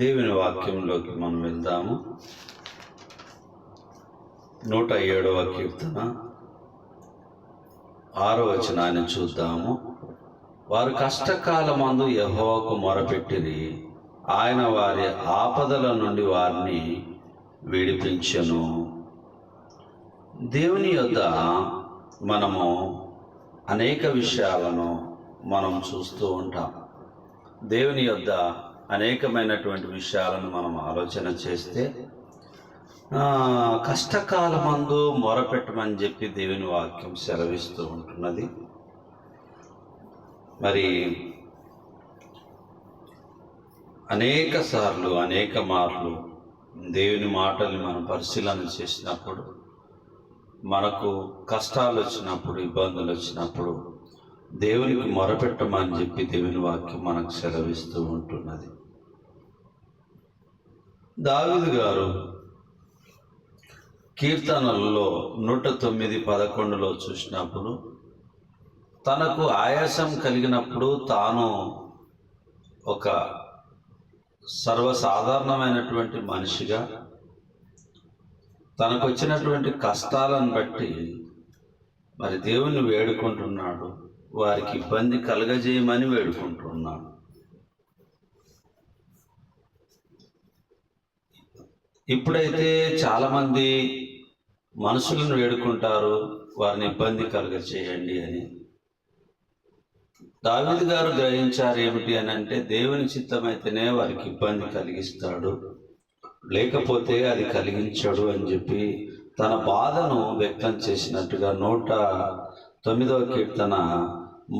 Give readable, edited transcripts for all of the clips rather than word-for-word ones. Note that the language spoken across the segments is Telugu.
దేవుని వాక్యంలోకి మనం వెళ్దాము. 107వ కీర్తన 6వ వచనాన్ని చూద్దాము. వారు కష్టకాలమందు యెహోవాకు మొరపెట్టిరి, ఆయన వారి ఆపదల నుండి వారిని విడిపించెను. దేవుని యొద్ద మనము అనేక విషయాలను మనం చూస్తూ ఉంటాం. దేవుని యొద్ద అనేకమైనటువంటి విషయాలను మనం ఆలోచన చేస్తే కష్టకాలమందు మొరపెట్టమని చెప్పి దేవుని వాక్యం సెలవిస్తూ ఉంటున్నది. మరి అనేక సార్లు అనేక మార్లు దేవుని మాటల్ని మనం పరిశీలన చేసినప్పుడు, మనకు కష్టాలు వచ్చినప్పుడు, ఇబ్బందులు వచ్చినప్పుడు దేవునికి మొరపెట్టమని చెప్పి దేవుని వాక్యం మనకు సెలవిస్తూ ఉంటున్నది. దావీదు గారు కీర్తనలలో 109:11 చూసినప్పుడు, తనకు ఆయాసం కలిగినప్పుడు తాను ఒక సర్వసాధారణమైనటువంటి మనిషిగా తనకు వచ్చినటువంటి కష్టాలను బట్టి మరి దేవుణ్ణి వేడుకుంటున్నాడు. వారికి ఇబ్బంది కలగజేయమని వేడుకుంటున్నాడు. ఇప్పుడైతే చాలామంది మనుషులను వేడుకుంటారు, వారిని ఇబ్బంది కలగజేయండి అని. దావీదు గారు గ్రహించారు ఏమిటి అని అంటే, దేవుని చిత్తమైతేనే వారికి ఇబ్బంది కలిగిస్తాడు, లేకపోతే అది కలిగించడు అని చెప్పి తన బాధను వ్యక్తం చేసినట్టుగా 109వ కీర్తన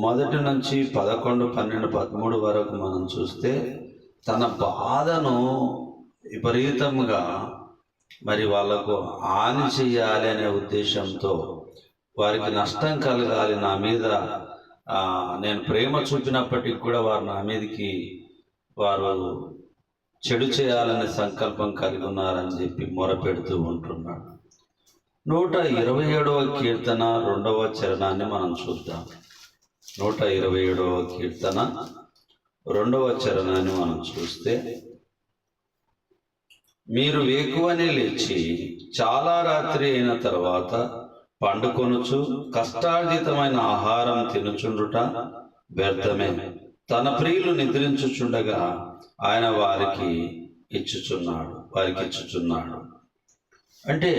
1 నుంచి 11, 12, 13 వరకు మనం చూస్తే తన బాధను విపరీతంగా మరి వాళ్ళకు హాని చేయాలి అనే ఉద్దేశంతో, వారికి నష్టం కలగాలి, నా మీద నేను ప్రేమ చూపినప్పటికీ కూడా వారు నా మీదకి వారు చెడు చేయాలనే సంకల్పం కలిగి ఉన్నారని చెప్పి మొరపెడుతూ ఉంటున్నాడు. 127వ కీర్తన 2వ చరణాన్ని మనం చూద్దాం. 127వ కీర్తన 2వ చరణాన్ని మనం చూస్తే, మీరు వేకువనే లేచి చాలా రాత్రి అయిన తర్వాత పండుకొనుచు కష్టార్జితమైన ఆహారం తినుచుండుట వ్యర్థమే. తన ప్రియులు నిద్రించుచుండగా ఆయన వారికి ఇచ్చుచున్నాడు. అంటే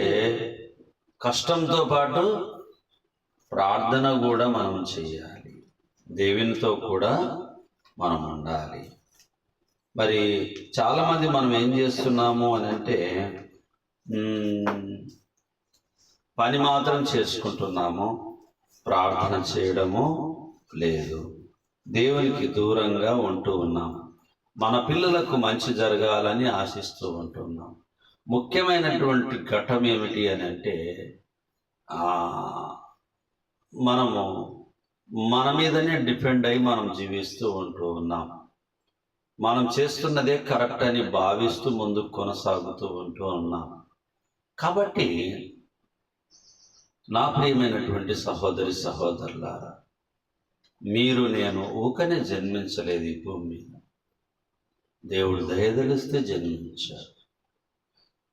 కష్టంతో పాటు ప్రార్థన కూడా మనం చేయాలి, దేవునితో కూడా మనం ఉండాలి. మరి చాలామంది మనం ఏం చేస్తున్నాము అని అంటే, పని మాత్రం చేసుకుంటున్నాము, ప్రార్థన చేయడము లేదు, దేవునికి దూరంగా ఉంటూ ఉన్నాము. మన పిల్లలకు మంచి జరగాలని ఆశిస్తూ ఉంటున్నాం. ముఖ్యమైనటువంటి ఘట్టం ఏమిటి అని అంటే, మనము మన మీదనే డిపెండ్ అయి మనం జీవిస్తూ ఉంటూ ఉన్నాం. మనం చేస్తున్నదే కరెక్ట్ అని భావిస్తూ ముందుకు కొనసాగుతూ ఉంటూ ఉన్నాం. కాబట్టి నా ప్రియమైనటువంటి సహోదరి సహోదరులారా, మీరు నేను ఊకనే జన్మించలేదు ఈ భూమి మీద. దేవుడు దయదలిస్తే జన్మించారు.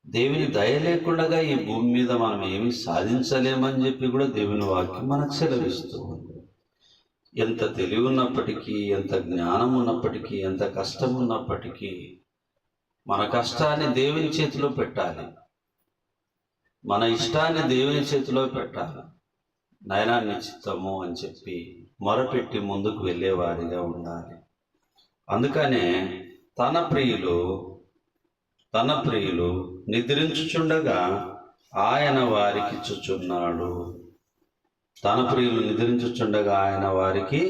దేవుని దయ లేకుండా ఈ భూమి మీద మనం ఏమీ సాధించలేమని చెప్పి కూడా దేవుని వాక్యం మనకు సెలవిస్తూ ఉంది. ఎంత తెలివి ఉన్నప్పటికీ, ఎంత జ్ఞానం ఉన్నప్పటికీ, ఎంత కష్టం ఉన్నప్పటికీ మన కష్టాన్ని దేవుని చేతిలో పెట్టాలి, మన ఇష్టాన్ని దేవుని చేతిలో పెట్టాలి. నాయనా నీ చిత్తము అని చెప్పి మొరపెట్టి ముందుకు వెళ్ళేవారిగా ఉండాలి. అందుకనే తన ప్రియులు నిద్రించుచుండగా ఆయన వారికి ఇచ్చుచున్నాడు. తన ప్రియులు నిద్రించుచుండగా ఆయన వారికి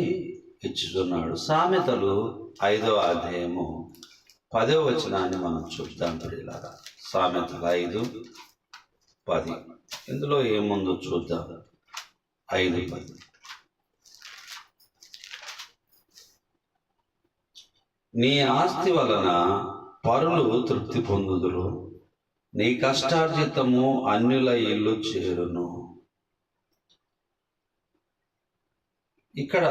ఇచ్చుచున్నాడు. సామెతలు 5వ అధ్యాయము 10వ వచనాన్ని మనం చూద్దాం ప్రియులారా. సామెతలు 5:10. ఇందులో ఏముందో చూద్దాం. 5:10. నీ ఆస్తి వలన పరులు తృప్తి పొందుదురు, నీ కష్టార్జితము అన్యుల ఇల్లు చేరును. ఇక్కడ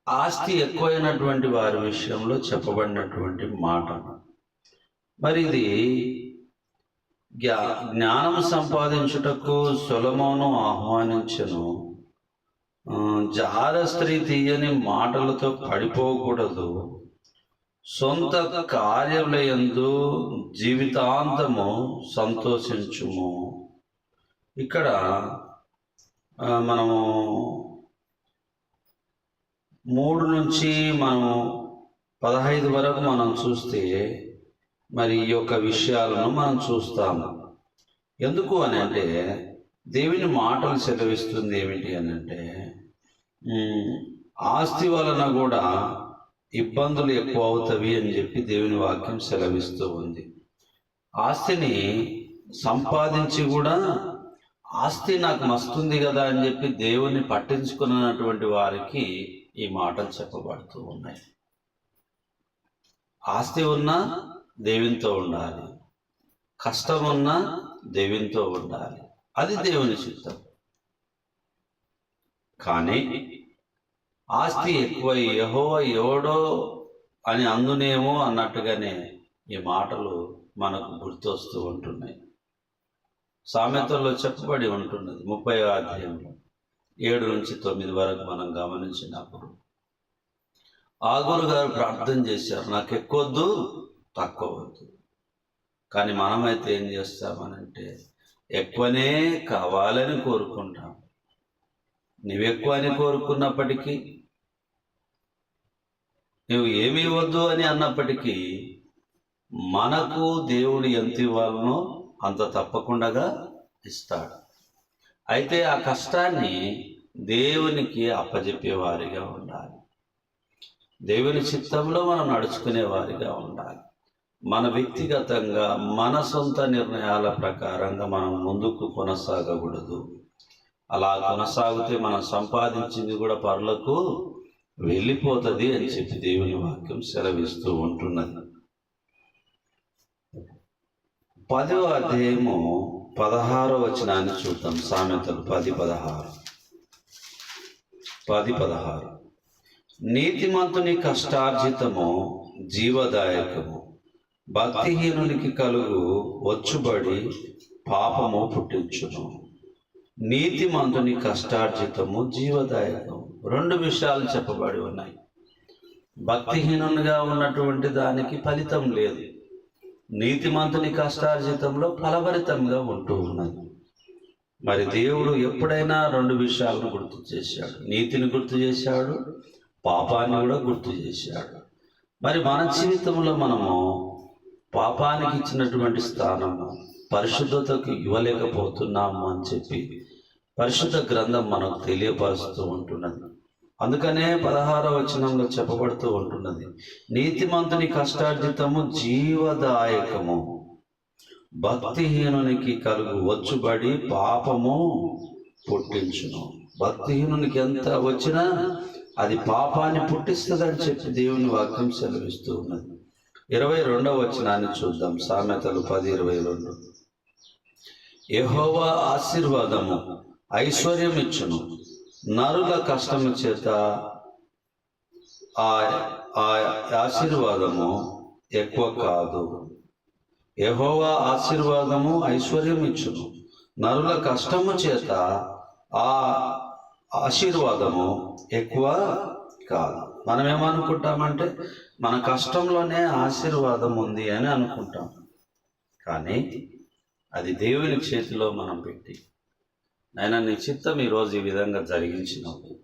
ఆస్తి ఎక్కువైనటువంటి వారి విషయంలో చెప్పబడినటువంటి మాట. మరి ఇది జ్ఞానం సంపాదించుటకు సొలొమోను ఆహ్వానించెను. జార స్త్రీ తీయని మాటలతో పడిపోకూడదు. సొంత కార్యములయందు జీవితాంతము సంతోషించుము. ఇక్కడ మనము 3 నుంచి మనము 15 వరకు మనం చూస్తే మరి ఈ యొక్క విషయాలను మనం చూస్తాము. ఎందుకు అని అంటే దేవుని మాటలు సెలవిస్తుంది ఏమిటి అని అంటే, ఆస్తి వలన కూడా ఇబ్బందులు ఎక్కువ అవుతాయి అని చెప్పి దేవుని వాక్యం సెలవిస్తూ ఉంది. ఆస్తిని సంపాదించి కూడా ఆస్తి నాకు మస్తుంది కదా అని చెప్పి దేవుని పట్టించుకున్నటువంటి వారికి ఈ మాటలు చెప్పబడుతూ ఉన్నాయి. ఆస్తి ఉన్నా దేవునితో ఉండాలి, కష్టం ఉన్నా దేవునితో ఉండాలి, అది దేవుని చిత్తం. కానీ ఆస్తి ఎక్కువ యెహోవా ఎవడో అని అందునేమో అన్నట్టుగానే ఈ మాటలు మనకు గుర్తొస్తూ ఉంటున్నాయి. సామెతల్లో చెప్పబడి ఉంటున్నది 30వ అధ్యాయంలో 7 నుంచి 9 వరకు మనం గమనించినప్పుడు, ఆగూరు గారు ప్రార్థన చేశారు, నాకు ఎక్కువద్దు తక్కువ వద్దు. కానీ మనమైతే ఏం చేస్తామనంటే ఎక్కువనే కావాలని కోరుకుంటాం. నువ్వెక్కువ అని కోరుకున్నప్పటికీ, నువ్వు ఏమి ఇవ్వద్దు అని అన్నప్పటికీ మనకు దేవుడు ఎంత ఇవ్వాలనో అంత తప్పకుండా ఇస్తాడు. అయితే ఆ కష్టాన్ని దేవునికి అప్పజెప్పేవారిగా ఉండాలి. దేవుని చిత్తంలో మనం నడుచుకునే వారిగా ఉండాలి. మన వ్యక్తిగతంగా మన సొంత నిర్ణయాల ప్రకారంగా మనం ముందుకు కొనసాగకూడదు. అలా కొనసాగితే మనం సంపాదించింది కూడా పరులకు వెళ్ళిపోతుంది అని చెప్పి దేవుని వాక్యం సెలవిస్తూ ఉంటున్నది. 10వ అధ్యాయము 16వ వచనాన్ని చూద్దాం. సామెతలు 10:16. నీతిమంతుని కష్టార్జితము జీవదాయకము, భక్తిహీనునికి కలుగు వచ్చుబడి పాపము పుట్టించును. నీతిమంతుని కష్టార్జితము జీవదాయకము. 2 విషయాలు చెప్పబడి ఉన్నాయి. భక్తిహీనునిగా ఉన్నటువంటి దానికి ఫలితం లేదు. నీతిమంతుని కష్టార్జితంలో ఫలభరితంగా ఉంటూ ఉన్నది. మరి దేవుడు ఎప్పుడైనా 2 విషయాలను గుర్తు చేశాడు. నీతిని గుర్తు చేశాడు, పాపాన్ని కూడా గుర్తు చేశాడు. మరి మన జీవితంలో మనము పాపానికి ఇచ్చినటువంటి స్థానము పరిశుద్ధతకు ఇవ్వలేకపోతున్నాము అని చెప్పి పరిశుద్ధ గ్రంథం మనకు తెలియపరుస్తూ ఉంటున్నది. అందుకనే 16వ వచనంలో చెప్పబడుతూ ఉంటున్నది, నీతిమంతుని కష్టార్జితము జీవదాయకము, భక్తిహీనునికి కలుగు వచ్చుబడి పాపము పుట్టించును. భక్తిహీనునికి ఎంత వచ్చినా అది పాపాన్ని పుట్టిస్తుందని చెప్పి దేవుని వాక్యం సెలవిస్తూ ఉన్నది. 22వ వచనాన్ని చూద్దాం. సామెతలు 10:22. యెహోవా ఆశీర్వాదము ఐశ్వర్యం ఇచ్చును, నరుల కష్టము చేత ఆ ఆశీర్వాదము ఎక్కువ కాదు. యెహోవా ఆశీర్వాదము ఐశ్వర్యం ఇచ్చును, నరుల కష్టము చేత ఆ ఆశీర్వాదము ఎక్కువ కాదు. మనం ఏమనుకుంటామంటే మన కష్టంలోనే ఆశీర్వాదం ఉంది అని అనుకుంటాం. కానీ అది దేవుని చేతిలో మనం పెట్టి, నాయనా నీ చిత్తం ఈరోజు ఈ విధంగా జరిగించినప్పుడు,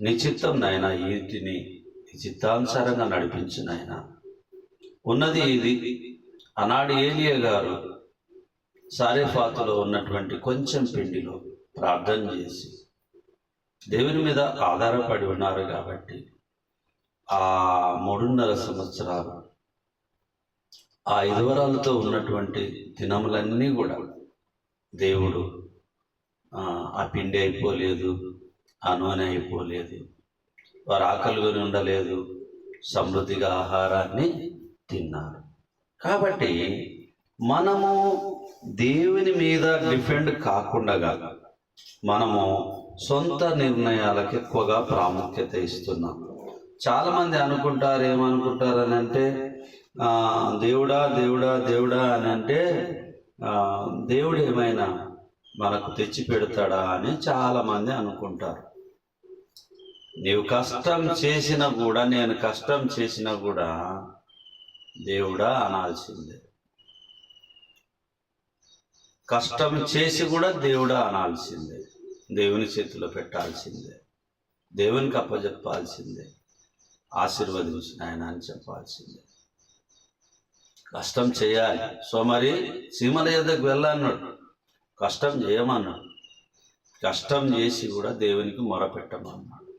నీ చిత్తం నాయన వీటిని నీ చిత్తానుసారంగా నడిపించిన ఆయన ఉన్నది ఇది. ఆనాడు ఏలియా గారు సారెఫాతులో ఉన్నటువంటి కొంచెం పిండిలో ప్రార్థన చేసి దేవుని మీద ఆధారపడి ఉన్నారు కాబట్టి ఆ 3.5 సంవత్సరాలు ఆ 5 వరాలతో ఉన్నటువంటి దినములన్నీ కూడా దేవుడు ఆ పిండి అయిపోలేదు, ఆ నూనె అయిపోలేదు, వారు ఆకలిగా ఉండలేదు, సమృద్ధిగా ఆహారాన్ని తిన్నారు. కాబట్టి మనము దేవుని మీద డిపెండ్ కాకుండా మనము సొంత నిర్ణయాలకు ఎక్కువగా ప్రాముఖ్యత ఇస్తున్నాం. చాలామంది అనుకుంటారు, ఏమనుకుంటారు అని అంటే, దేవుడా దేవుడా దేవుడా అని అంటే దేవుడు ఏమైనా మనకు తెచ్చి పెడతాడా అని చాలామంది అనుకుంటారు. నీవు కష్టం చేసినా కూడా, నేను కష్టం చేసినా కూడా దేవుడా అనాల్సిందే. కష్టం చేసి కూడా దేవుడా అనాల్సిందే. దేవుని చేతిలో పెట్టాల్సిందే, దేవునికి అప్పచెప్పాల్సిందే, ఆశీర్వదించిన ఆయన అని చెప్పాల్సిందే. కష్టం చేయాలి. సో మరి సీమల యొద్దకు వెళ్ళన్నాడు, కష్టం చేయమన్నాడు. కష్టం చేసి కూడా దేవునికి మొరపెట్టమన్నాడు.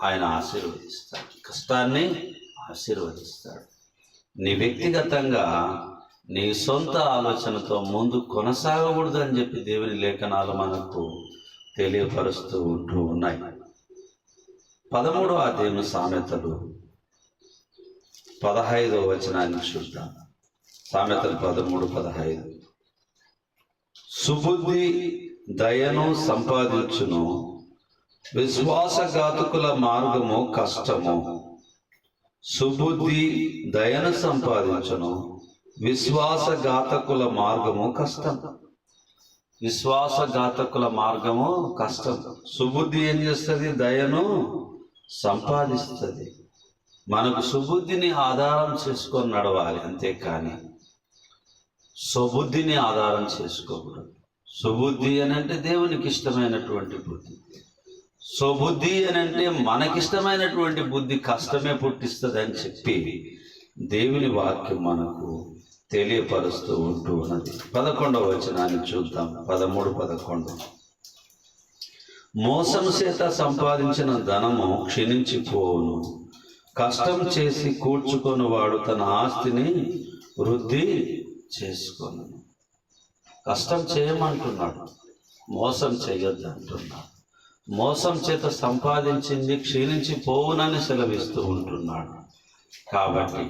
ఆయన ఆశీర్వదిస్తాడు, కష్టాన్ని ఆశీర్వదిస్తాడు. నీ వ్యక్తిగతంగా నీ సొంత ఆలోచనతో ముందు కొనసాగకూడదు అని చెప్పి దేవుని లేఖనాలు మనకు తెలియపరుస్తూ ఉంటూ ఉన్నాయి. 13వ అధ్యాయం సామెతలు 15వ వచనాన్ని చూద్దాం. సామెతలు 13:15. సుబుద్ధి దయను సంపాదించును, విశ్వాసఘాతకుల మార్గము కష్టము. సుబుద్ధి దయను సంపాదించును, విశ్వాసఘాతకుల మార్గము కష్టం. విశ్వాసఘాతకుల మార్గము కష్టం. సుబుద్ధి ఏం చేస్తుంది? దయను సంపాదిస్తుంది. మనకు సుబుద్ధిని ఆధారం చేసుకొని నడవాలి, అంతేకాని సుబుద్ధిని ఆధారం చేసుకోకూడదు. సుబుద్ధి అని అంటే దేవునికి ఇష్టమైనటువంటి బుద్ధి. సుబుద్ధి అని అంటే మనకిష్టమైనటువంటి బుద్ధి కష్టమే పుట్టిస్తుంది అని చెప్పి దేవుని వాక్యం మనకు తెలియపరుస్తూ ఉంటూ ఉన్నది. 11వ వచనాన్ని చూద్దాం. 13:11. మోసం చేత సంపాదించిన ధనము క్షీణించిపోవును, కష్టం చేసి కూర్చుకొని వాడు తన ఆస్తిని వృద్ధి చేసుకొను. కష్టం చేయమంటున్నాడు, మోసం చేయొద్దు అంటున్నాడు. మోసం చేత సంపాదించింది క్షీణించిపోవునని సెలవిస్తూ ఉంటున్నాడు. కాబట్టి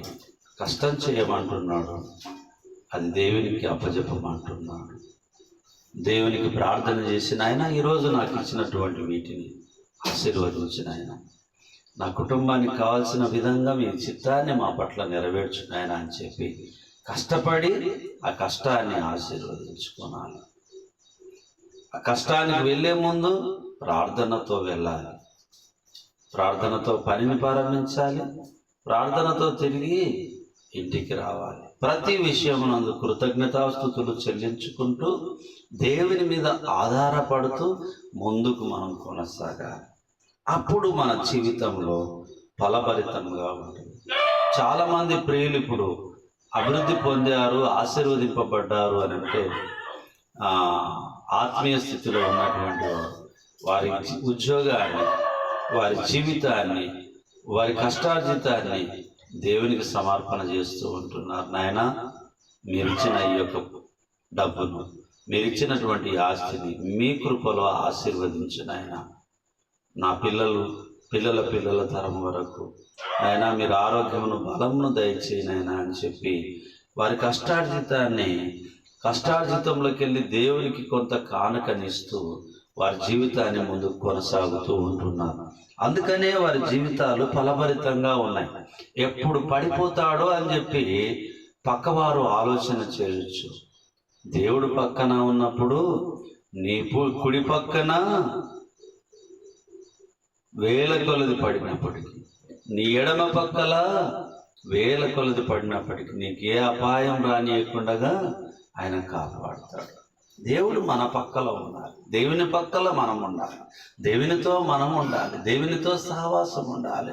కష్టం చేయమంటున్నాడు, అది దేవునికి అప్పచెప్పమంటున్నాడు. దేవునికి ప్రార్థన చేసిన ఆయన, ఈరోజు నాకు ఇచ్చినటువంటి వీటిని ఆశీర్వదించిన ఆయన, నా కుటుంబానికి కావాల్సిన విధంగా మీ చిత్తాన్ని మా పట్ల నెరవేర్చిన ఆయన అని చెప్పి కష్టపడి ఆ కష్టాన్ని ఆశీర్వదించుకోవాలి. ఆ కష్టానికి వెళ్ళే ముందు ప్రార్థనతో వెళ్ళాలి, ప్రార్థనతో పనిని ప్రారంభించాలి, ప్రార్థనతో తిరిగి ఇంటికి రావాలి. ప్రతి విషయమునందు కృతజ్ఞతాస్తుతులు చెల్లించుకుంటూ దేవుని మీద ఆధారపడుతూ ముందుకు మనం కొనసాగాలి. అప్పుడు మన జీవితంలో ఫలభరితంగా ఉంటుంది. చాలామంది ప్రియులు ఇప్పుడు అభివృద్ధి పొందారు, ఆశీర్వదింపబడ్డారు అని అంటే ఆత్మీయ స్థితిలో ఉన్నటువంటి వారి ఉద్యోగాన్ని, వారి జీవితాన్ని, వారి కష్టార్జితాన్ని దేవునికి సమర్పణ చేస్తూ ఉంటున్నారు. నాయన, మీరిచ్చిన ఈ యొక్క డబ్బును, మీరిచ్చినటువంటి ఆస్తిని మీ కృపలో ఆశీర్వదించిన ఆయన, నా పిల్లల పిల్లల తరం వరకు ఆయన మీరు ఆరోగ్యమును బలమును దయచేయనైనా అని చెప్పి వారి కష్టార్జితంలోకి వెళ్ళి దేవునికి కొంత కానుకనిస్తూ వారి జీవితాన్ని ముందుకు కొనసాగుతూ ఉంటున్నారు. అందుకనే వారి జీవితాలు ఫలభరితంగా ఉన్నాయి. ఎప్పుడు పడిపోతాడో అని చెప్పి పక్కవారు ఆలోచన చేయొచ్చు. దేవుడు పక్కన ఉన్నప్పుడు నీ కుడి పక్కన వేల కొలది పడినప్పటికీ, నీ ఎడమ పక్కల వేల కొలది పడినప్పటికీ నీకు ఏ అపాయం రానియకుండా ఆయన కాపాడుతాడు. దేవుడు మన పక్కలో ఉండాలి, దేవుని పక్కల మనం ఉండాలి, దేవునితో మనం ఉండాలి, దేవునితో సహవాసం ఉండాలి,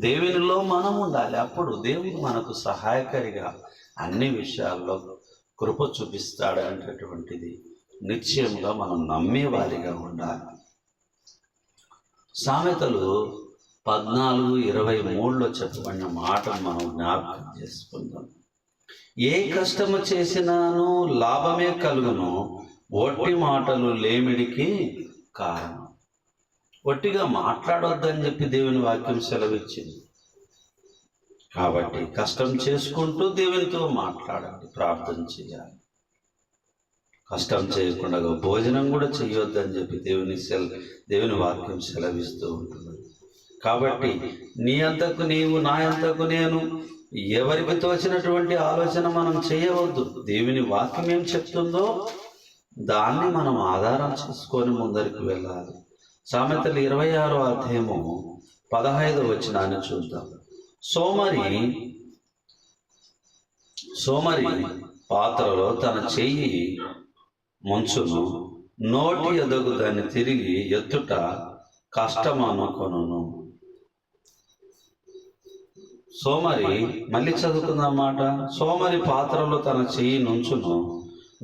దేవునిలో మనం ఉండాలి. అప్పుడు దేవుడు మనకు సహాయకారిగా అన్ని విషయాల్లో కృప చూపిస్తాడు అనేటటువంటిది నిశ్చయంగా మనం నమ్మేవారిగా ఉండాలి. సామెతలు 14:23లో చెప్పబడిన మాటను మనం జ్ఞాపకం చేసుకుందాం. ఏ కష్టము చేసినాను లాభమే కలుగును, ఒట్టి మాటలు లేమిడికి కారణం. ఒట్టిగా మాట్లాడొద్దని చెప్పి దేవుని వాక్యం సెలవిచ్చింది. కాబట్టి కష్టం చేసుకుంటూ దేవునితో మాట్లాడాలి, ప్రార్థన చేయాలి. కష్టం చేయకుండా భోజనం కూడా చేయొద్దని చెప్పి దేవుని వాక్యం సెలవిస్తూ ఉంటుంది. కాబట్టి నీ అంతకు నీవు, నా అంతకు నేను, ఎవరికి తోచినటువంటి ఆలోచన మనం చేయవద్దు. దేవుని వాక్యం ఏం చెప్తుందో దాన్ని మనం ఆధారం చేసుకొని ముందరికి వెళ్ళాలి. సామెతలు 26వ అధ్యాయము 15వ వచనాన్ని చూద్దాం. సోమరి పాత్రలో తన చెయ్యి ముంచును, నోటి ఎదగు దాన్ని తిరిగి ఎత్తుట కష్టమనుకొనును. సోమరి, మళ్ళీ చదువుకుందన్నమాట. సోమరి పాత్రలో తన చెయ్యి నుంచును,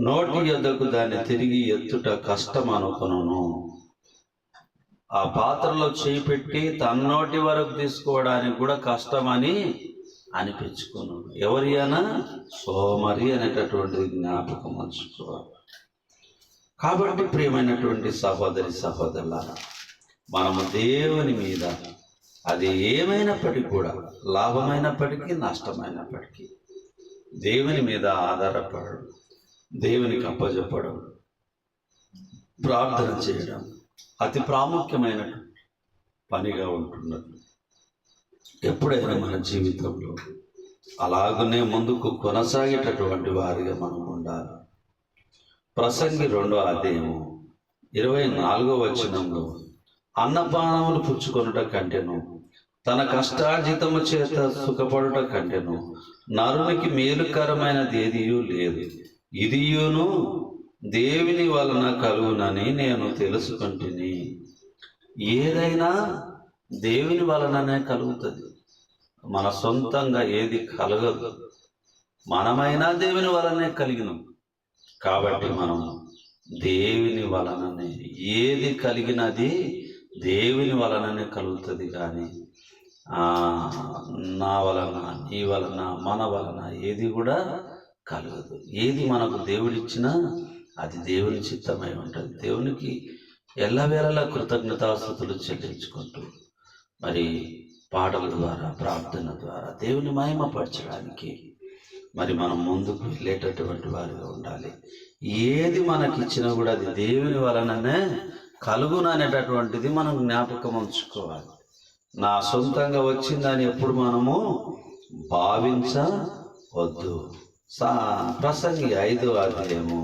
నోటి ఎద్దకు దాన్ని తిరిగి ఎత్తుట కష్టం అనుకొనును. ఆ పాత్రలో చేయి పెట్టి తన నోటి వరకు తీసుకోవడానికి కూడా కష్టమని అనిపించుకును. ఎవరి అనా? సోమరి అనేటటువంటిది జ్ఞాపకం ఉంచుకోవాలి. కాబట్టి ప్రియమైనటువంటి సహోదరి సహోదరులారా, మనము దేవుని మీద, అది ఏమైనప్పటికీ కూడా, లాభమైనప్పటికీ నష్టమైనప్పటికీ దేవుని మీద ఆధారపడడం, దేవునికి అప్పజెప్పడం, ప్రార్థన చేయడం అతి ప్రాముఖ్యమైన పనిగా ఉంటున్నది. ఎప్పుడైనా మన జీవితంలో అలాగనే ముందుకు కొనసాగేటటువంటి వారిగా మనం ఉండాలి. ప్రసంగి 2వ అధ్యాయము 24వ వచనంలో, అన్నపానములు పుచ్చుకొనుట కంటెను, తన కష్టార్జితము చేత సుఖపడుట కంటెను, నరునికి మేలుకరమైనది ఏదియూ లేదు, ఇదియును దేవుని వలన కలుగునని నేను తెలుసుకుంటుని. ఏదైనా దేవుని వలననే కలుగుతుంది. మన సొంతంగా ఏది కలగదు. మనమైనా దేవుని వలనే కలిగినాం. కాబట్టి మనం దేవుని వలననే, ఏది కలిగినది దేవుని వలననే కలుగుతుంది. కానీ నా వలన, నీ వలన, మన వలన ఏది కూడా కలగదు. ఏది మనకు దేవుడిచ్చినా అది దేవుని చిత్తమై ఉంటుంది. దేవునికి ఎల్లవేళలా కృతజ్ఞతాస్తుతులు చెల్లించుకుంటూ మరి పాటల ద్వారా, ప్రార్థన ద్వారా దేవుని మహిమపరచడానికి మరి మనం ముందుకు వెళ్ళేటటువంటి వారిగా ఉండాలి. ఏది మనకిచ్చినా కూడా అది దేవుని వలననే కలుగును అనేటటువంటిది మనం జ్ఞాపకం ఉంచుకోవాలి. నా సొంతంగా వచ్చిందని ఎప్పుడు మనము భావించవద్దు. ప్రసంగి 5వ అధ్యాయము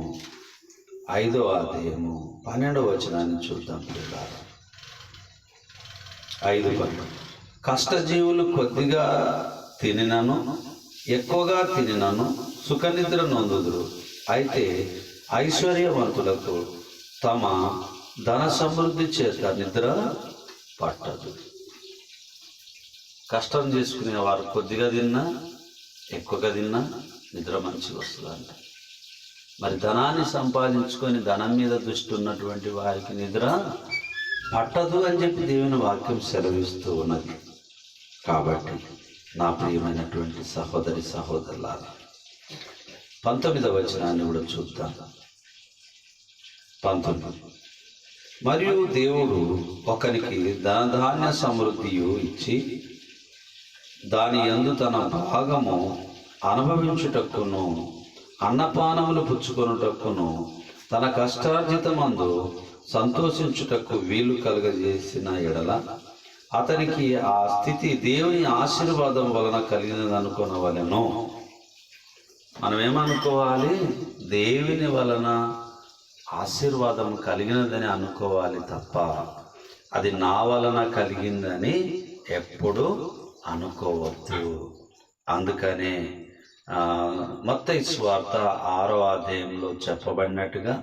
12వ వచనాన్ని చూద్దాం. 5:12 కష్టజీవులు కొద్దిగా తినినను, ఎక్కువగా తినినను సుఖనిద్ర నొందుదురు. అయితే ఐశ్వర్యవంతులకు తమ ధన సమృద్ధి చేత నిద్ర పట్టదు. కష్టం చేసుకునే వారు కొద్దిగా తిన్నా, ఎక్కువగా తిన్నా నిద్ర మంచిగా వస్తుందంట. మరి ధనాన్ని సంపాదించుకొని ధనం మీద దృష్టి ఉన్నటువంటి వారికి నిద్ర పట్టదు అని చెప్పి దేవుని వాక్యం సెలవిస్తూ ఉన్నది. కాబట్టి నా ప్రియమైనటువంటి సహోదరి సహోదరులారా, 19వ వచనాన్ని కూడా చూద్దాం. 19 మరియు దేవుడు ఒకనికి ధనధాన్య సమృద్ధియు ఇచ్చి దాని యందు తన భాగము అనుభవించుటకును, అన్నపానములు పుచ్చుకొనుటకును, తన కష్టార్జితమందు సంతోషించుటకు వీలు కలుగజేసిన ఎడల అతనికి ఆ స్థితి దేవుని ఆశీర్వాదం వలన కలిగినది అనుకొనవలెను. మనం ఏమనుకోవాలి? దేవుని వలన ఆశీర్వాదం కలిగినదని అనుకోవాలి తప్ప అది నా వలన కలిగిందని ఎప్పుడు అనుకోవద్దు. అందుకనే మత్తయి సువార్త 6వ అధ్యాయంలో చెప్పబడినట్టుగా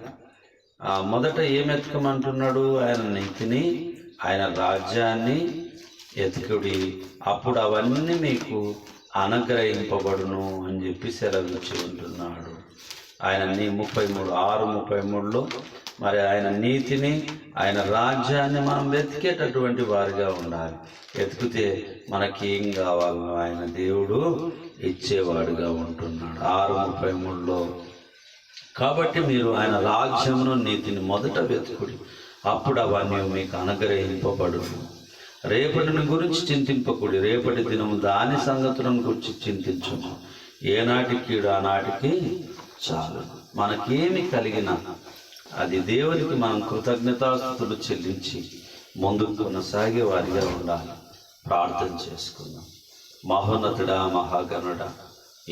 మొదట ఏం ఎతకమంటున్నాడు? ఆయన నీతిని, ఆయన రాజ్యాన్ని ఎతుకుడి, అప్పుడు అవన్నీ మీకు అనుగ్రహింపబడును అని చెప్పి సెలవించి ఉంటున్నాడు. ఆయన 6:33లో మరి ఆయన నీతిని, ఆయన రాజ్యాన్ని మనం వెతికేటటువంటి వారిగా ఉండాలి. వెతికితే మనకేం కావాలో ఆయన దేవుడు ఇచ్చేవాడుగా ఉంటున్నాడు. 6:33లో కాబట్టి మీరు ఆయన రాజ్యమును, నీతిని మొదట వెతుకుడి, అప్పుడు అవన్నీ మీకు అనుగ్రహింపబడును. రేపటిని గురించి చింతింపకుడి, రేపటి దినము దాని సంగతులను గురించి చింతించుము. ఏనాటి కీడు ఆనాటికి చాలు. మనకేమి కలిగినా అది దేవునికి మనం కృతజ్ఞతాస్తుతులు చెల్లించి ముందుకు కొనసాగే వారిగా ఉండాలి. ప్రార్థన చేసుకుందాం. మహోన్నతుడా, మహాగణుడా,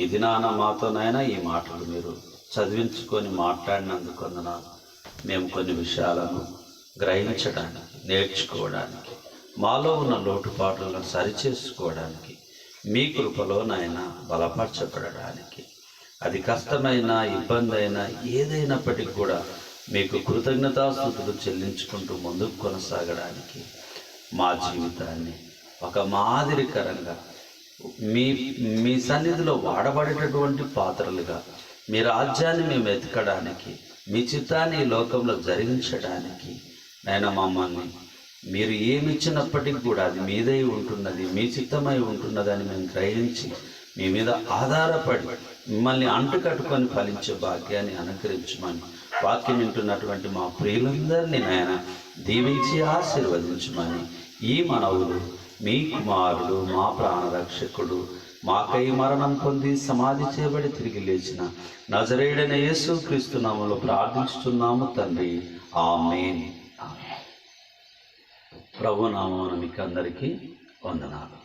ఈ దినాన మాతోనైనా ఈ మాటలు మీరు చదివించుకొని మాట్లాడినందుకు వందనాలు. మేము కొన్ని విషయాలను గ్రహించడానికి, నేర్చుకోవడానికి, మాలో ఉన్న లోటుపాట్లను సరిచేసుకోవడానికి, మీ కృపలో నాయన బలపరచబడడానికి, అది కష్టమైన, ఇబ్బంది అయినా ఏదైనప్పటికీ కూడా మీకు కృతజ్ఞతాస్తుతులు చెల్లించుకుంటూ ముందుకు కొనసాగడానికి మా జీవితాన్ని ఒక మాదిరికరంగా మీ సన్నిధిలో వాడబడేటటువంటి పాత్రలుగా మీ రాజ్యాన్ని మేము ఎతకడానికి, మీ చిత్తాన్ని ఈ లోకంలో జరిగించడానికి నాయన మమ్మల్ని మీరు ఏమిచ్చినప్పటికీ కూడా అది మీదై ఉంటున్నది, మీ చిత్తమై ఉంటున్నదని మేము గ్రహించి మీ మీద ఆధారపడి మిమ్మల్ని అంటుకట్టుకొని ఫలించే భాగ్యాన్ని అనుగ్రహించమని వాక్యం వింటున్నటువంటి మా ప్రియులందరినీ నాయన దీవించి ఆశీర్వదించమని ఈ మనవులు మీ కుమారుడు, మా ప్రాణరక్షకుడు, మాకై మరణం పొంది సమాధి చేయబడి తిరిగి లేచిన నజరేయుడైన యేసుక్రీస్తు నామములో ప్రార్థించుతున్నాము తండ్రి. ఆమేన్. ప్రభు నామమున మీకు అందరికీ వందనాలు.